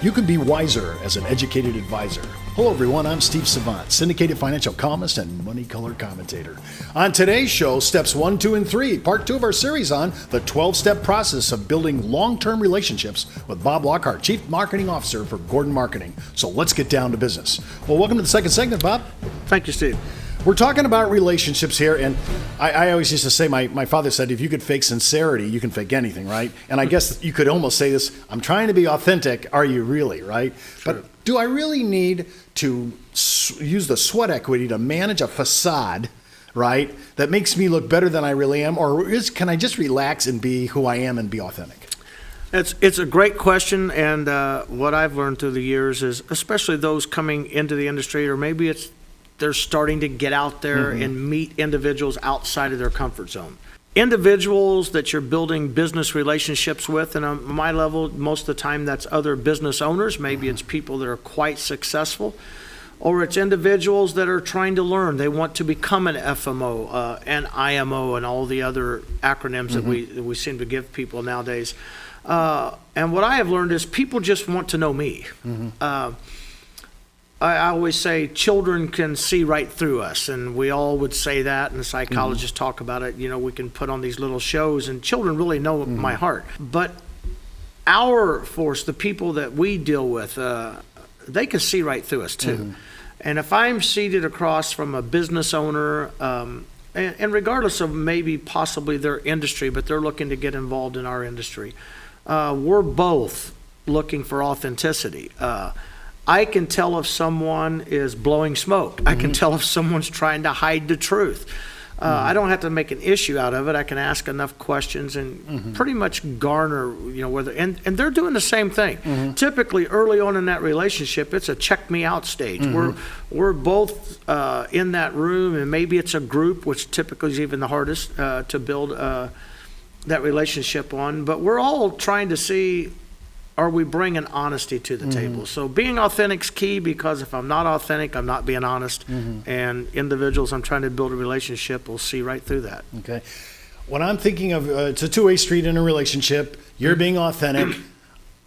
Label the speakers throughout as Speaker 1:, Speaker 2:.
Speaker 1: You can be wiser as an educated advisor. Hello, everyone. I'm Steve Savant, syndicated financial columnist and money color commentator. On today's show, steps 1, 2, and 3, part 2 of our series on the 12-step process of building long-term relationships with Bob Lochard, Chief Marketing Officer for Gordon Marketing. So let's get down to business. Well, welcome to the second segment, Bob.
Speaker 2: Thank you, Steve.
Speaker 1: We're talking about relationships here, and I always used to say, my father said, if you could fake sincerity, you can fake anything, right? And I guess you could almost say this, I'm trying to be authentic, are you really, right? Sure. But do I really need to use the sweat equity to manage a facade, right, that makes me look better than I really am? Or can I just relax and be who I am and be authentic?
Speaker 2: It's a great question, and what I've learned through the years is, especially those coming into the industry, or maybe they're starting to get out there and meet individuals outside of their comfort zone. Individuals that you're building business relationships with, and on my level, most of the time that's other business owners. Maybe it's people that are quite successful, or it's individuals that are trying to learn. They want to become an FMO, an IMO, and all the other acronyms that we seem to give people nowadays. And what I have learned is people just want to know me. I always say children can see right through us, and we all would say that, and psychologists talk about it. You know, we can put on these little shows, and children really know my heart. But our force, the people that we deal with, they can see right through us too. And if I'm seated across from a business owner, and regardless of maybe possibly their industry, but they're looking to get involved in our industry, we're both looking for authenticity. I can tell if someone is blowing smoke. I can tell if someone's trying to hide the truth. I don't have to make an issue out of it. I can ask enough questions and pretty much garner, whether, and they're doing the same thing. Typically, early on in that relationship, it's a check me out stage. We're both in that room, and maybe it's a group, which typically is even the hardest to build that relationship on. But we're all trying to see, are we bringing honesty to the table? So being authentic is key, because if I'm not authentic, I'm not being honest. And individuals I'm trying to build a relationship will see right through that.
Speaker 1: Okay. When I'm thinking of, it's a two-way street in a relationship, you're being authentic.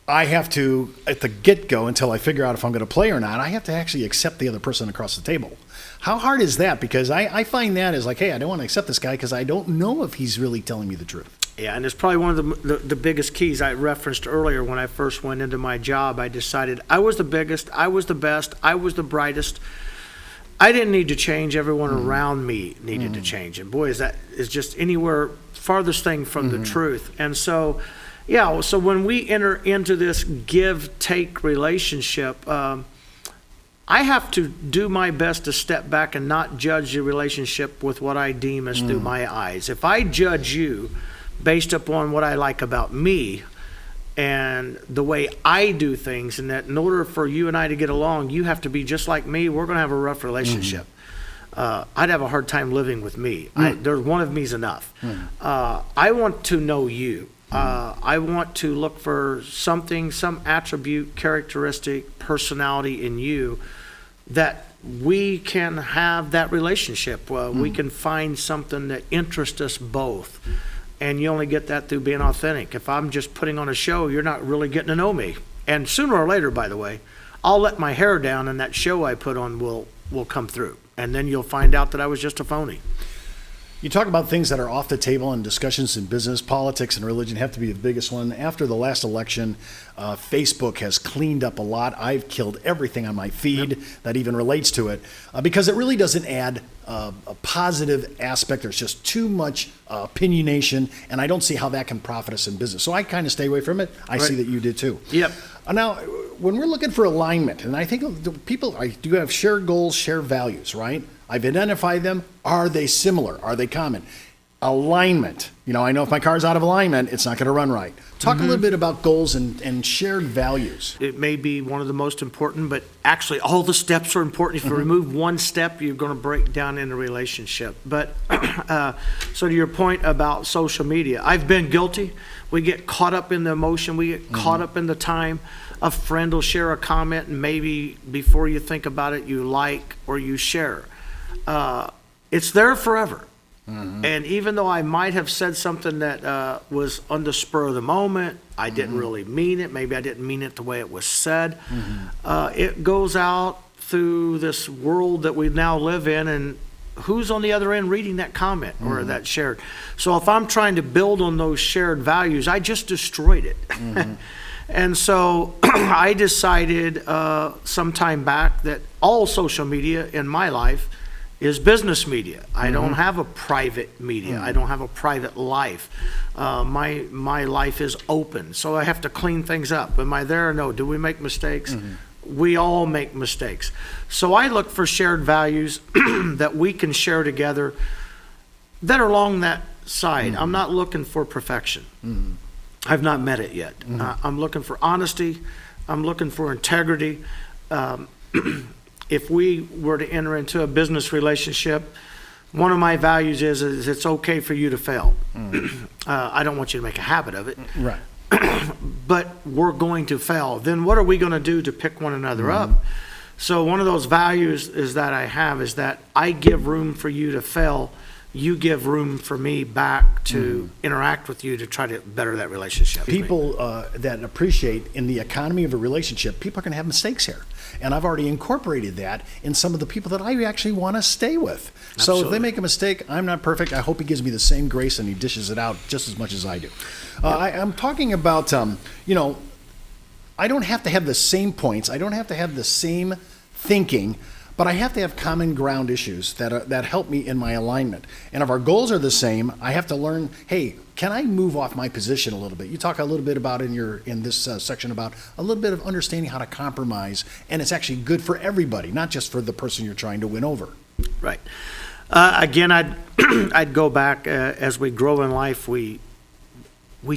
Speaker 1: I have to, at the get-go, until I figure out if I'm going to play or not, I have to actually accept the other person across the table. How hard is that? Because I find that is like, hey, I don't want to accept this guy because I don't know if he's really telling me the truth.
Speaker 2: Yeah, and it's probably one of the biggest keys I referenced earlier. When I first went into my job, I decided I was the biggest, I was the best, I was the brightest. I didn't need to change. Everyone around me needed to change. And boy, that is just anywhere farthest thing from the truth. And so, yeah, so when we enter into this give-take relationship, I have to do my best to step back and not judge the relationship with what I deem as through my eyes. If I judge you based upon what I like about me and the way I do things, and that in order for you and I to get along, you have to be just like me, we're going to have a rough relationship. I'd have a hard time living with me. There's one of me's enough. I want to know you. I want to look for something, some attribute, characteristic, personality in you that we can have that relationship. We can find something that interests us both. And you only get that through being authentic. If I'm just putting on a show, you're not really getting to know me. And sooner or later, by the way, I'll let my hair down, and that show I put on will come through. And then you'll find out that I was just a phony.
Speaker 1: You talk about things that are off the table, and discussions in business, politics, and religion have to be the biggest one. After the last election, Facebook has cleaned up a lot. I've killed everything on my feed that even relates to it because it really doesn't add a positive aspect. There's just too much opinionation, and I don't see how that can profit us in business. So I kind of stay away from it. I see that you did too.
Speaker 2: Yep.
Speaker 1: Now, when we're looking for alignment, and I think people do have shared goals, shared values, right? I've identified them. Are they similar? Are they common? Alignment. I know if my car's out of alignment, it's not going to run right. Talk a little bit about goals and shared values.
Speaker 2: It may be one of the most important, but actually all the steps are important. If you remove one step, you're going to break down in a relationship. But so to your point about social media, I've been guilty. We get caught up in the emotion. We get caught up in the time. A friend will share a comment, and maybe before you think about it, you like or you share. It's there forever. And even though I might have said something that was on the spur of the moment, I didn't really mean it. Maybe I didn't mean it the way it was said. It goes out through this world that we now live in, and who's on the other end reading that comment or that shared? So if I'm trying to build on those shared values, I just destroyed it. And so I decided some time back that all social media in my life is business media. I don't have a private media. I don't have a private life. My life is open, so I have to clean things up. Am I there? No. Do we make mistakes? We all make mistakes. So I look for shared values that we can share together that are along that side. I'm not looking for perfection. I've not met it yet. I'm looking for honesty. I'm looking for integrity. If we were to enter into a business relationship, one of my values is it's okay for you to fail. I don't want you to make a habit of it.
Speaker 1: Right.
Speaker 2: But we're going to fail. Then what are we going to do to pick one another up? So one of those values is that I have is that I give room for you to fail. You give room for me back to interact with you to try to better that relationship.
Speaker 1: People that appreciate in the economy of a relationship, people are going to have mistakes here. And I've already incorporated that in some of the people that I actually want to stay with. So if they make a mistake, I'm not perfect. I hope he gives me the same grace and he dishes it out just as much as I do. I'm talking about, I don't have to have the same points. I don't have to have the same thinking, but I have to have common ground issues that help me in my alignment. And if our goals are the same, I have to learn, hey, can I move off my position a little bit? You talk a little bit about in this section about a little bit of understanding how to compromise, and it's actually good for everybody, not just for the person you're trying to win over.
Speaker 2: Right. Again, I'd go back as we grow in life, we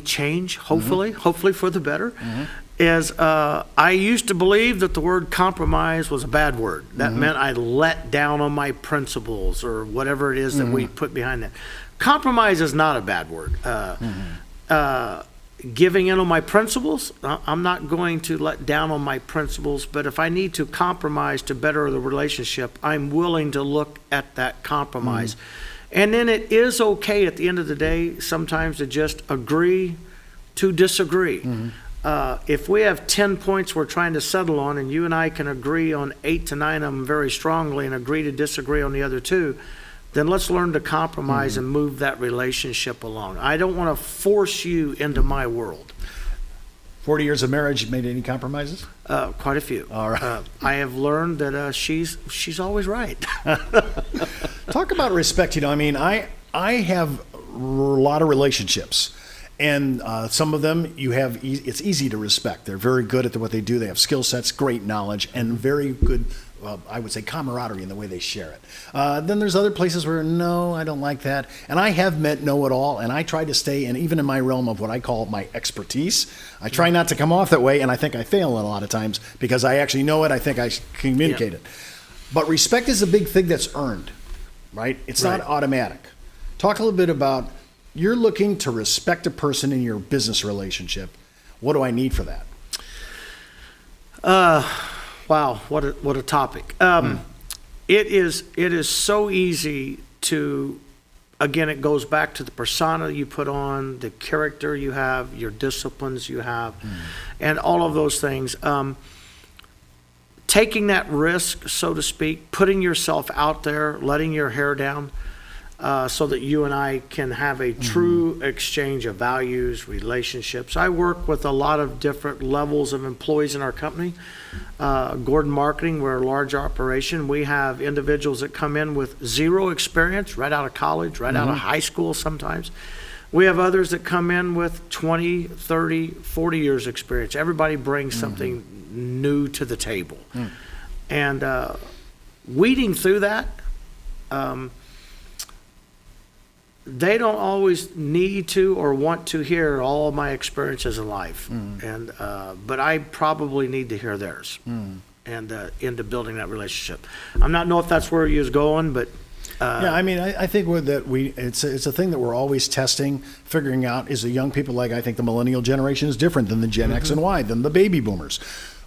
Speaker 2: change, hopefully for the better. I used to believe that the word compromise was a bad word. That meant I let down on my principles or whatever it is that we put behind that. Compromise is not a bad word. Giving in on my principles, I'm not going to let down on my principles, but if I need to compromise to better the relationship, I'm willing to look at that compromise. And then it is okay at the end of the day sometimes to just agree to disagree. If we have 10 points we're trying to settle on and you and I can agree on 8 to 9 of them very strongly and agree to disagree on the other 2, then let's learn to compromise and move that relationship along. I don't want to force you into my world.
Speaker 1: 40 years of marriage, you made any compromises?
Speaker 2: Quite a few.
Speaker 1: All right.
Speaker 2: I have learned that she's always right.
Speaker 1: Talk about respect. I have a lot of relationships. And some of them it's easy to respect. They're very good at what they do. They have skill sets, great knowledge, and very good, I would say, camaraderie in the way they share it. Then there's other places where, no, I don't like that. And I have met know-it-all, and I try to stay, and even in my realm of what I call my expertise, I try not to come off that way, and I think I fail a lot of times because I actually know it. I think I communicate it. But respect is a big thing that's earned, right? It's not automatic. Talk a little bit about, you're looking to respect a person in your business relationship. What do I need for that?
Speaker 2: Wow, what a topic. It is so easy to, again, it goes back to the persona you put on, the character you have, your disciplines you have, and all of those things. Taking that risk, so to speak, putting yourself out there, letting your hair down, so that you and I can have a true exchange of values, relationships. I work with a lot of different levels of employees in our company. Gordon Marketing, we're a large operation. We have individuals that come in with zero experience, right out of college, right out of high school sometimes. We have others that come in with 20, 30, 40 years experience. Everybody brings something new to the table. And weeding through that, they don't always need to or want to hear all of my experiences in life, but I probably need to hear theirs, and into building that relationship. I'm not know if that's where he is going, but
Speaker 1: I think it's a thing that we're always testing, figuring out. Is the young people, like I think the millennial generation is different than the Gen X and Y, than the baby boomers.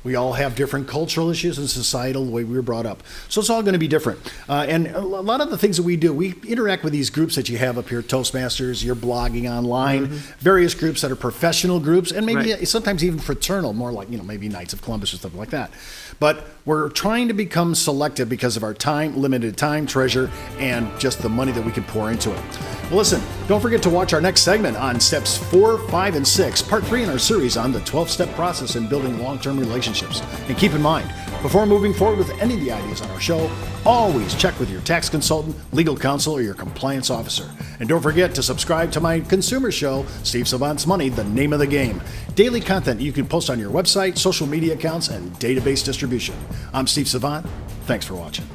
Speaker 1: We all have different cultural issues and societal, the way we were brought up. So it's all going to be different. And a lot of the things that we do, we interact with these groups that you have up here, Toastmasters, you're blogging online, various groups that are professional groups, and maybe sometimes even fraternal, more like, maybe Knights of Columbus or stuff like that. But we're trying to become selective because of our time, limited time, treasure, and just the money that we can pour into it. Well, listen, don't forget to watch our next segment on steps 4, 5, and 6, part 3 in our series on the 12-step process in building long-term relationships. And keep in mind, before moving forward with any of the ideas on our show, always check with your tax consultant, legal counsel, or your compliance officer. And don't forget to subscribe to my consumer show, Steve Savant's Money, the name of the game. Daily content you can post on your website, social media accounts, and database distribution. I'm Steve Savant. Thanks for watching.